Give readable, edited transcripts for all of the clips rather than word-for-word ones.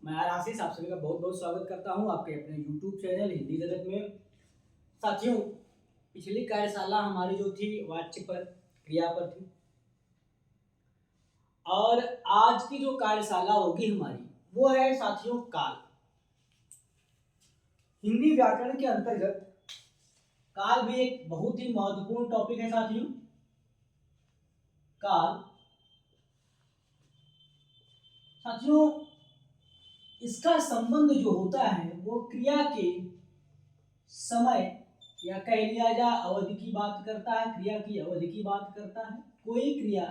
मैं आशीष आप सभी का बहुत बहुत स्वागत करता हूं आपके अपने YouTube चैनल हिंदी जगत में। साथियों, पिछली कार्यशाला हमारी जो थी वाच्य पर, क्रिया पर थी, और आज की जो कार्यशाला होगी हमारी वो है साथियों काल। हिंदी व्याकरण के अंतर्गत काल भी एक बहुत ही महत्वपूर्ण टॉपिक है साथियों। काल साथियों, इसका संबंध जो होता है वो क्रिया के समय या कह लिया जाए अवधि की बात करता है। क्रिया की अवधि की बात करता है। कोई क्रिया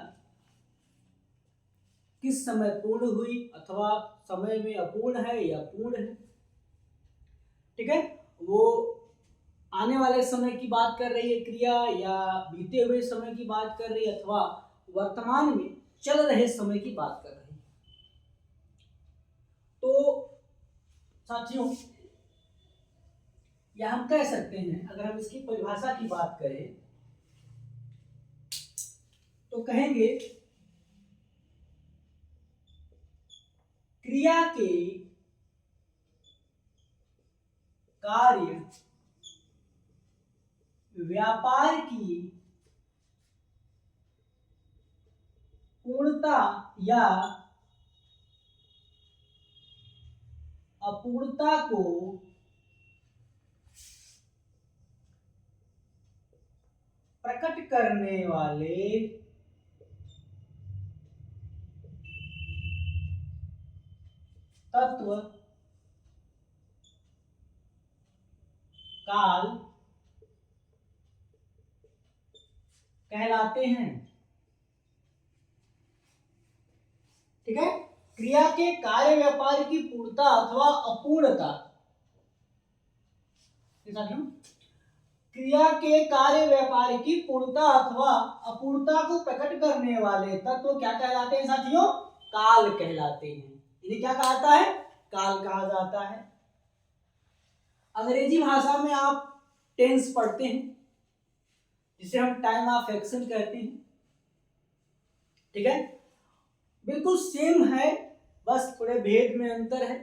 किस समय पूर्ण हुई अथवा समय में अपूर्ण है या पूर्ण है, ठीक है, वो आने वाले समय की बात कर रही है क्रिया, या बीते हुए समय की बात कर रही है, अथवा वर्तमान में चल रहे समय की बात कर रही है। तो साथियों, या हम कह सकते हैं, अगर हम इसकी परिभाषा की बात करें तो कहेंगे क्रिया के कार्य व्यापार की पूर्णता या अपूर्णता को प्रकट करने वाले तत्व काल कहलाते हैं। ठीक है, क्रिया के कार्य व्यापार की पूर्णता अथवा अपूर्णता, क्रिया के कार्य व्यापार की पूर्णता अथवा अपूर्णता को प्रकट करने वाले तत्व क्या कहलाते हैं साथियों? काल कहलाते हैं। इन्हें क्या कहता है? काल कहा जाता है। अंग्रेजी भाषा में आप टेंस पढ़ते हैं, जिसे हम टाइम ऑफ एक्शन कहते हैं। ठीक है, बिल्कुल सेम है, बस थोड़े भेद में अंतर है,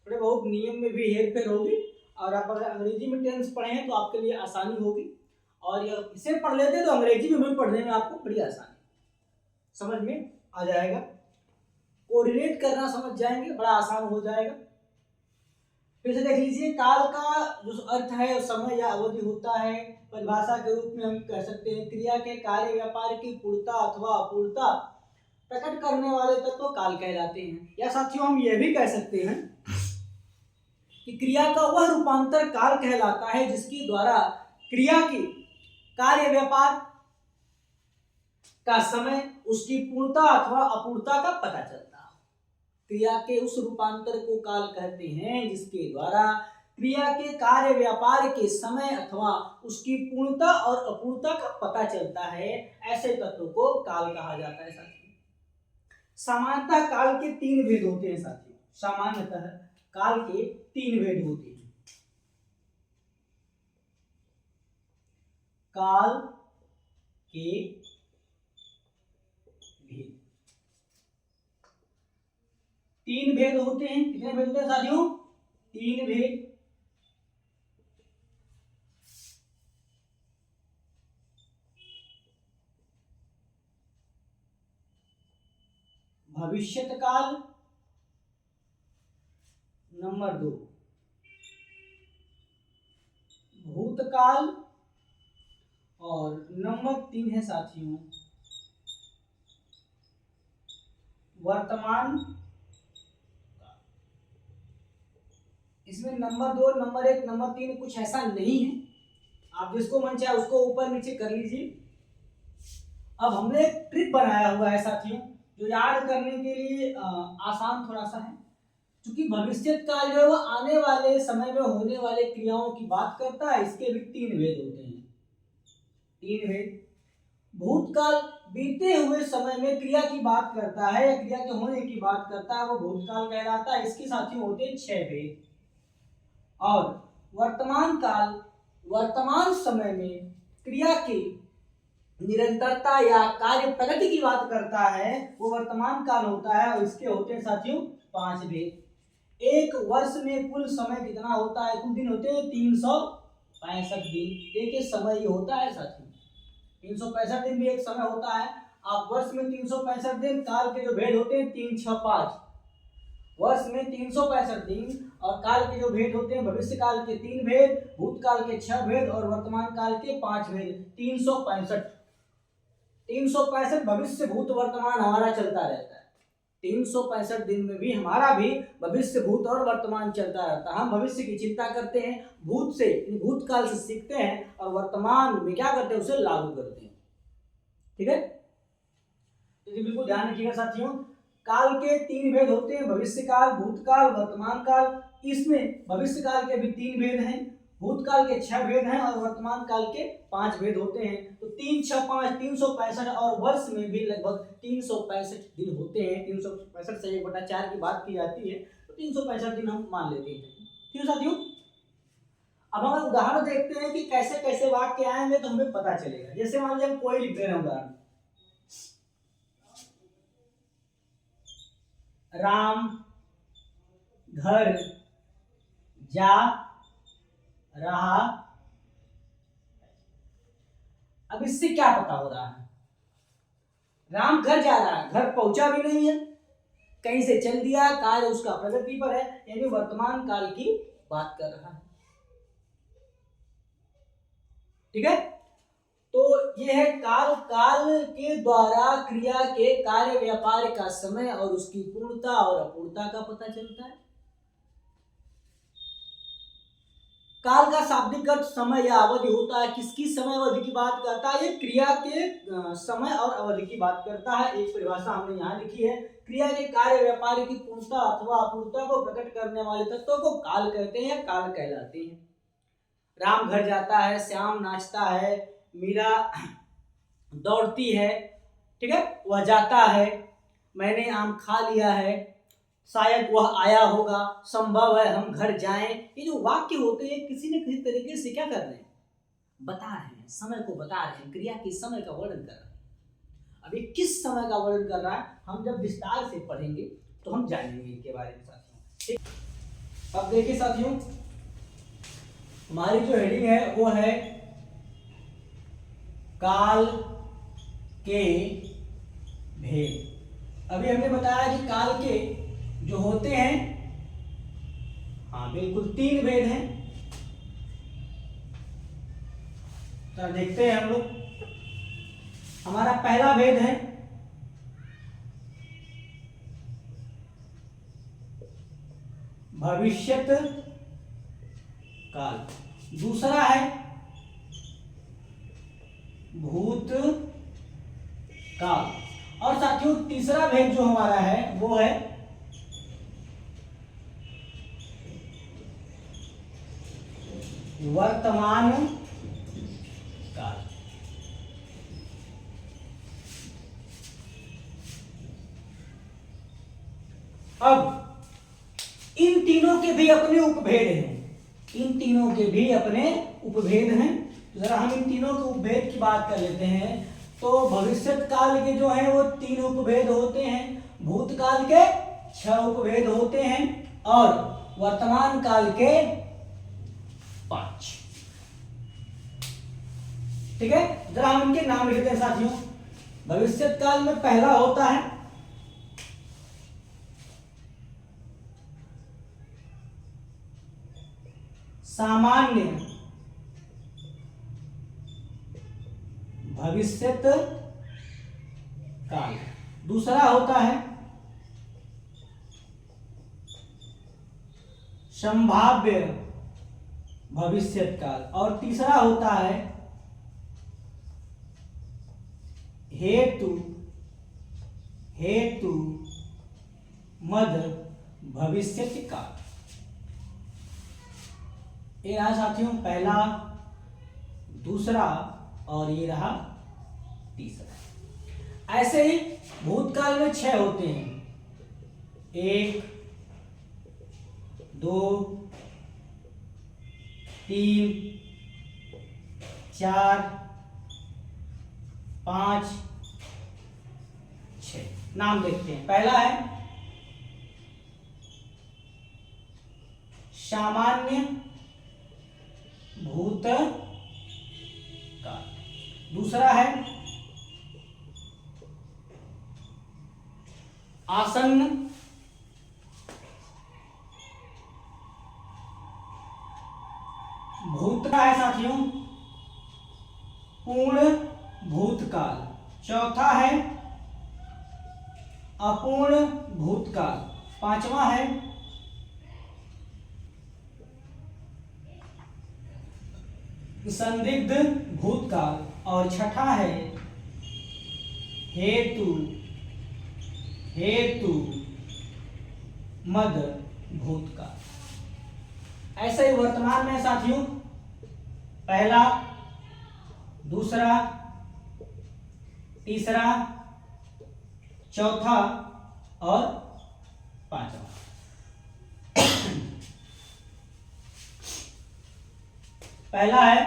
थोड़े बहुत नियम में भी हेर फेर होगी। और आप अगर अंग्रेजी में टेंस पढ़े हैं तो आपके लिए आसानी होगी, और इसे पढ़ लेते तो अंग्रेजी में भी पढ़ने में आपको बड़ी आसानी समझ में आ जाएगा। कोरिलेट करना समझ जाएंगे, बड़ा आसान हो जाएगा। फिर से देख लीजिए, काल का जो अर्थ है समय या अवधि होता है। परिभाषा के रूप में हम कह सकते हैं क्रिया के कार्य व्यापार की पूर्णता अथवा अपूर्णता प्रकट करने वाले तत्व काल कहलाते हैं। या साथियों, हम यह भी कह सकते हैं कि क्रिया का वह रूपांतर काल कहलाता है जिसके द्वारा क्रिया की कार्य व्यापार का समय, उसकी पूर्णता अथवा अपूर्णता का पता चलता है। क्रिया के उस रूपांतर को काल कहते हैं जिसके द्वारा क्रिया के कार्य व्यापार के समय अथवा उसकी पूर्णता और अपूर्णता का पता चलता है। ऐसे तत्व को काल कहा जाता है साथियों। सामान्यतः काल के तीन भेद होते हैं साथियों। सामान्यतः काल के तीन भेद होते हैं। काल के भेद, तीन भेद होते हैं। कितने भेद होते हैं साथियों? तीन भेद। भविष्यत काल नंबर 2, भूतकाल, और नंबर 3 है साथियों वर्तमान। इसमें नंबर 2, नंबर 1, नंबर 3 कुछ ऐसा नहीं है, आप जिसको मन चाहे उसको ऊपर नीचे कर लीजिए। अब हमने एक ट्रिक बनाया हुआ है साथियों, जो याद करने के लिए आसान थोड़ा सा है। क्योंकि भविष्य काल जो है वो आने वाले समय में होने वाले क्रियाओं की बात करता है। इसके भी तीन भेद होते हैं। तीन भेद। भूतकाल बीते हुए समय में क्रिया की बात करता है या क्रिया के होने की बात करता है, वो भूतकाल कहलाता है। इसके साथियों होते हैं 6 भेद। और वर्तमान काल वर्तमान समय में क्रिया की निरंतरता या कार्य प्रगति की बात करता है, वो वर्तमान काल होता है। और इसके होते हैं साथियों 5 भेद। एक वर्ष में कुल समय कितना होता है, कुल दिन होते हैं 365 दिन। देखिए समय ये होता है साथियों, 365 दिन भी एक समय होता है। आप वर्ष में 365 दिन, काल के जो भेद होते हैं 3, 6, 5। वर्ष में 365 दिन और काल के जो भेद होते हैं, भविष्य काल के 3 भेद, भूतकाल के 6 भेद और वर्तमान काल के 5 भेद। 365 भविष्य भूत वर्तमान हमारा चलता रहता है। 365 दिन में भी हमारा भी भविष्य भूत और वर्तमान चलता रहता है। हम भविष्य की चिंता करते हैं, भूत से भूतकाल से सीखते हैं और वर्तमान में क्या करते हैं, उसे लागू करते हैं। ठीक है, तो ये बिल्कुल ध्यान रखिएगा साथियों। काल के 3 भेद होते हैं, भविष्य काल, भूतकाल, वर्तमान काल। इसमें भविष्य काल के भी 3 भेद हैं, भूतकाल के 6 भेद हैं और वर्तमान काल के 5 भेद होते हैं। तो 3, 6, 5 365 और वर्ष में भी लगभग 365 दिन होते हैं। 365 से 1/4 की बात की जाती है, तो 365 दिन हम मान लेते हैं। ठीक है साथियों, अब हम उदाहरण देखते हैं कि कैसे कैसे वाक्य आएंगे तो हमें पता चलेगा। जैसे मान लीजिए हम कोई लिख दे रहे हैं उदाहरण, राम घर जा रहा। अब इससे क्या पता हो रहा है, राम घर जा रहा है, घर पहुंचा भी नहीं है, कहीं से चल दिया, काल उसका प्रगति पर है, यानी वर्तमान काल की बात कर रहा है। ठीक है, तो यह है काल। काल के द्वारा क्रिया के कार्य व्यापार का समय और उसकी पूर्णता और अपूर्णता का पता चलता है। काल का शाब्दिक अर्थ समय या अवधि होता है। किसकी समय अवधि की बात करता है, ये क्रिया के समय और अवधि की बात करता है। एक परिभाषा हमने यहाँ लिखी है, क्रिया के कार्य व्यापार की पूर्णता अथवा अपूर्णता को प्रकट करने वाले तत्वों को काल कहते हैं या काल कहलाते हैं। राम घर जाता है, श्याम नाचता है, मीरा दौड़ती है। ठीक है, वह जाता है, मैंने आम खा लिया है, शायद वह आया होगा, संभव है हम घर जाएं। ये जो वाक्य होते हैं किसी न किसी तरीके से क्या कर रहे हैं, बता रहे हैं, समय को बता रहे हैं, क्रिया के समय का वर्णन कर रहे हैं। अब ये किस समय का वर्णन कर रहा है, हम जब विस्तार से पढ़ेंगे तो हम जानेंगे इनके बारे में साथियों। अब देखिए साथियों, हमारी जो हेडिंग है वो है काल के भेद। अभी हमने बताया कि काल के जो होते हैं, हाँ बिल्कुल 3 भेद हैं। तो देखते हैं हम लोग, हमारा पहला भेद है भविष्यत काल, दूसरा है भूत काल और साथियों तीसरा भेद जो हमारा है वो है वर्तमान काल। अब इन तीनों के भी अपने उपभेद हैं, इन तीनों के भी अपने उपभेद हैं। जरा हम इन तीनों के उपभेद की बात कर लेते हैं। तो भविष्यत काल के जो हैं वो 3 उपभेद होते हैं, भूतकाल के 6 उपभेद होते हैं और वर्तमान काल के 5। ठीक है, जरा हम इनके नाम लिखते हैं साथियों। भविष्यत काल में पहला होता है सामान्य भविष्यत काल, दूसरा होता है संभाव्य भविष्यत काल और तीसरा होता है हेतु मध्य भविष्यत काल। ये रहा साथियों पहला, दूसरा और ये रहा तीसरा। ऐसे ही भूतकाल में 6 होते हैं, 1 2 3 4 5 6। नाम देखते हैं। पहला है सामान्य भूतकाल। दूसरा है आसन्न भूतकाल है साथियों, पूर्ण भूतकाल। चौथा है अपूर्ण भूतकाल। पांचवा है संदिग्ध भूतकाल और छठा है हेतु मद भूतकाल। ऐसे ही वर्तमान में साथियों पहला, दूसरा, तीसरा, चौथा और पांचवा। पहला है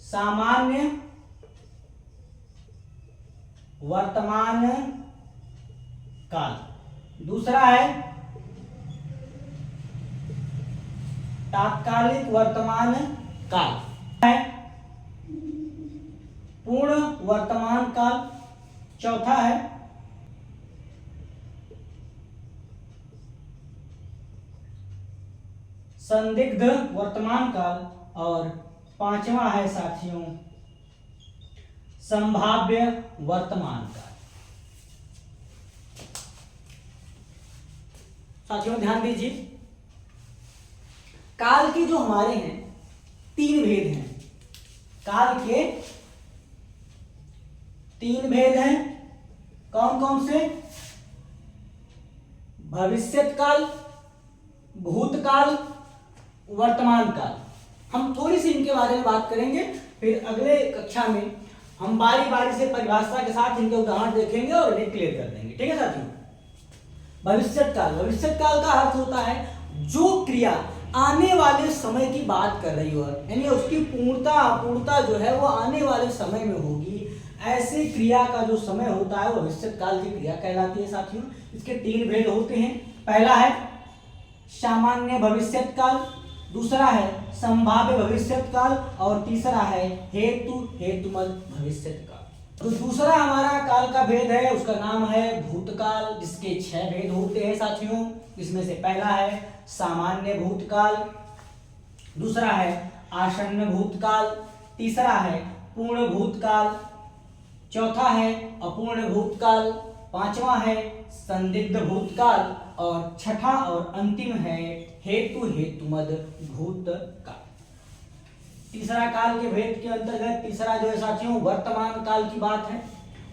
सामान्य वर्तमान काल। दूसरा है तात्कालिक वर्तमान काल है पूर्ण वर्तमान काल। चौथा है संदिग्ध वर्तमान काल और पांचवा है साथियों संभाव्य वर्तमान काल। साथियों ध्यान दीजिए, काल के जो हमारे हैं तीन भेद हैं। काल के तीन भेद हैं। कौन कौन से? भविष्यत काल, भूतकाल, वर्तमान काल। हम थोड़ी सी इनके बारे में बात करेंगे, फिर अगले कक्षा में हम बारी बारी से परिभाषा के साथ इनके उदाहरण देखेंगे और इन्हें क्लियर कर देंगे। ठीक है साथियों। भविष्यत काल, भविष्यत काल का अर्थ होता है जो क्रिया आने वाले समय की बात कर रही हो, यानी उसकी पूर्णता अपूर्णता जो है वो आने वाले समय में होगी। ऐसी क्रिया का जो समय होता है वो भविष्यत काल की क्रिया कहलाती है साथियों। इसके तीन भेद होते हैं। पहला है सामान्य भविष्यत काल, दूसरा है संभाव्य भविष्यत काल और तीसरा है हेतुमद भविष्यत काल। तो दूसरा हमारा काल का भेद है, उसका नाम है भूतकाल, जिसके 6 भेद होते हैं साथियों। इसमें से पहला है सामान्य भूतकाल, दूसरा है आसन्न भूतकाल, तीसरा है पूर्ण भूतकाल, चौथा है अपूर्ण भूतकाल, पांचवा है संदिग्ध भूतकाल और छठा और अंतिम है हेतुमद भूतकाल। तीसरा काल के भेद के अंतर्गत तीसरा जो है साथियों वर्तमान काल की बात है।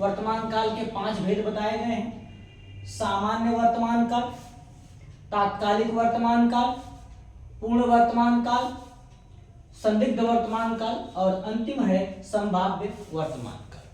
वर्तमान काल के 5 भेद बताए गए हैं। सामान्य वर्तमान काल, तात्कालिक वर्तमान काल, पूर्ण वर्तमान काल, संदिग्ध वर्तमान काल और अंतिम है संभाव्य वर्तमान काल।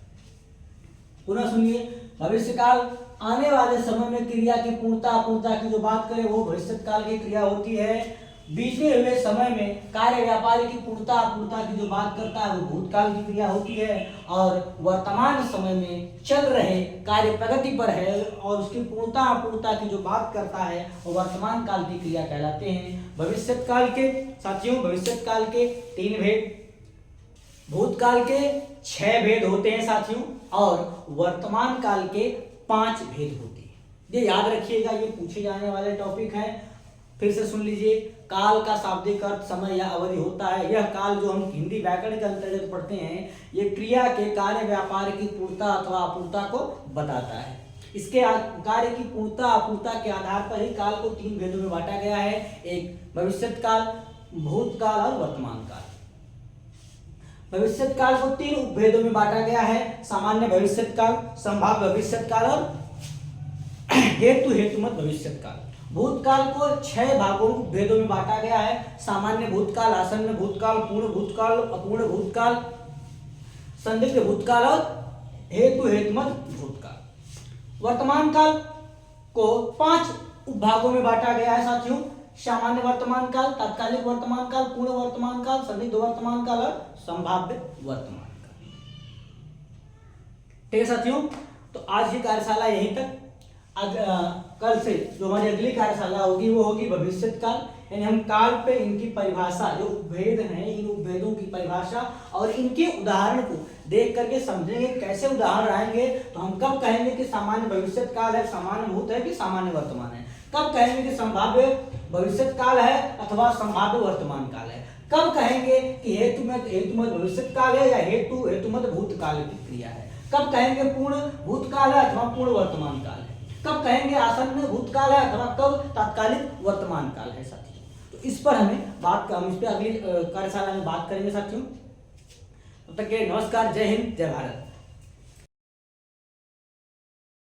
पुनः सुनिए, भविष्य काल आने वाले समय में क्रिया की पूर्णता अपूर्णता की जो बात करें वो भविष्यत काल की क्रिया होती है। बीते हुए समय में कार्य व्यापार की पूर्णता अपूर्णता की जो बात करता है वो भूतकाल की क्रिया होती है। और वर्तमान समय में चल रहे कार्य प्रगति पर है और उसकी पूर्णता अपूर्णता की जो बात करता है वो वर्तमान काल की क्रिया कहलाते हैं। भविष्यत काल के साथियों भविष्यत काल के 3 भेद, भूतकाल के 6 भेद होते हैं साथियों और वर्तमान काल के 5 भेद होते हैं। ये याद रखिएगा, ये पूछे जाने वाले टॉपिक है। फिर से सुन लीजिए, काल का शाब्दिक अर्थ समय या अवधि होता है। यह काल जो हम हिंदी व्याकरण के अंतर्गत पढ़ते हैं ये क्रिया के कार्य व्यापार की पूर्णता अथवा अपूर्णता को बताता है। इसके कार्य की पूर्णता अपूर्णता के आधार पर ही काल को 3 भेदों में बांटा गया है। एक भविष्यत काल, भूतकाल और वर्तमान काल। भविष्यत काल को 3 उपभेदों में बांटा गया है। सामान्य भविष्यत काल, संभाव्य भविष्यत काल और हेतुमद भविष्यत काल। भूतकाल को 6 भागों भेदों में बांटा गया है। सामान्य भूतकाल, आसन्न भूतकाल, पूर्ण भूतकाल, अपूर्ण भूतकाल, संदिग्ध भूतकाल और हेतुमद भूतकाल। वर्तमान काल को 5 उपभागों में बांटा गया है साथियों। सामान्य वर्तमान काल, तात्कालिक वर्तमान काल, पूर्ण वर्तमान काल, संदिग्ध वर्तमान काल और संभाव्य वर्तमान काल। ठीक है साथियों, तो आज की कार्यशाला यहीं तक। कल से जो हमारी अगली कार्यशाला होगी वो होगी भविष्य काल, यानी हम काल पे इनकी परिभाषा, जो उपभेद हैं इन उपभेदों की परिभाषा और इनके उदाहरण को देख करके समझेंगे। कैसे उदाहरण आएंगे तो हम कब कहेंगे कि सामान्य भविष्य काल है, सामान्य भूत है कि सामान्य वर्तमान है, कब कहेंगे कि संभाव्य भविष्य काल है अथवा संभाव्य वर्तमान काल है, कब कहेंगे कि हेतुमत भविष्य काल है या हेतुमत भूतकाल की क्रिया है, कब कहेंगे पूर्ण भूतकाल है अथवा पूर्ण वर्तमान काल है, कब कहेंगे आसन्न भूतकाल है अथवा कब तात्कालिक वर्तमान काल है साथियों। तो इस पर हम इस पर अगली कार्यशाला में बात करेंगे साथियों। तब तक के नमस्कार, जय हिंद, जय भारत।